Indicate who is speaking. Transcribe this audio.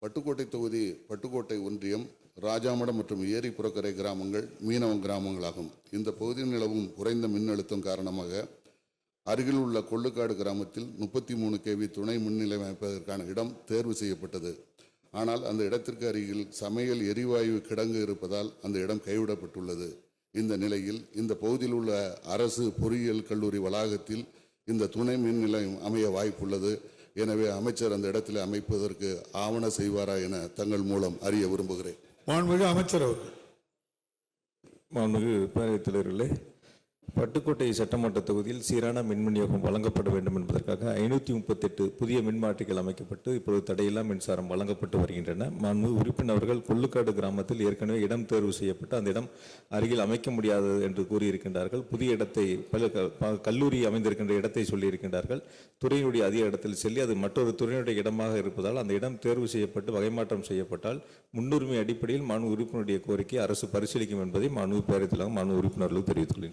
Speaker 1: பட்டுக்கோட்டை தொகுதி பட்டுக்கோட்டை ஒன்றியம், ராஜாமடம் மற்றும் ஏரி புறக்கரை கிராமங்கள் மீனவ கிராமங்களாகும். இந்த பகுதியில் நிலவும் குறைந்த மின்னழுத்தம் காரணமாக அருகில் உள்ள கொள்ளுக்காடு கிராமத்தில் 33 kV துணை மின் நிலையம் அமைப்பதற்கான இடம் தேர்வு செய்யப்பட்டது. ஆனால் அந்த இடத்திற்கு அருகில் சமையல் எரிவாயு கிடங்கு இருப்பதால் அந்த இடம் கைவிடப்பட்டுள்ளது. இந்த நிலையில் இந்த பகுதியில் உள்ள அரசு பொறியியல் கல்லூரி வளாகத்தில் இந்த துணை மின் நிலையம் அமைய வாய்ப்புள்ளது. எனவே அமைச்சர் அந்த இடத்தில் அமைப்பதற்கு ஆவண செய்வாரா என தங்கள் மூலம் அறிய விரும்புகிறேன்.
Speaker 2: மாண்புமிகு அமைச்சர் அவர்கள்.
Speaker 3: மாண்புமிகு பேரவைத் தலைவர்களே, பட்டுக்கோட்டை சட்டமன்ற தொகுதியில் சீரான மின் விநியோகம் வழங்கப்பட வேண்டும் என்பதற்காக 538 புதிய மின்மாற்றிகள் அமைக்கப்பட்டு இப்பொழுது தடையில்லா மின்சாரம் வழங்கப்பட்டு வருகின்றன. மாண்புமிகு உறுப்பினர்கள் கொள்ளுக்காடு கிராமத்தில் ஏற்கனவே இடம் தேர்வு செய்யப்பட்டு அந்த இடம் அருகில் அமைக்க முடியாதது என்று கூறியிருக்கின்றார்கள். புதிய இடத்தை கல்லூரி அமைந்திருக்கின்ற இடத்தை சொல்லியிருக்கின்றார்கள். துறையினுடைய அதிக இடத்தில் செல்லி அது மற்றொரு துறையினுடைய இடமாக இருப்பதால் அந்த இடம் தேர்வு செய்யப்பட்டு வகைமாற்றம் செய்யப்பட்டால் முன்னுரிமை அடிப்படையில் மாண்புமிகு உறுப்பினருடைய கோரிக்கை அரசு பரிசீலிக்கும் என்பதை மாண்புமிகு பேரவைத் தலைவர் மாண்புமிகு உறுப்பினர்களுக்கு தெரிவித்துள்ளேன்.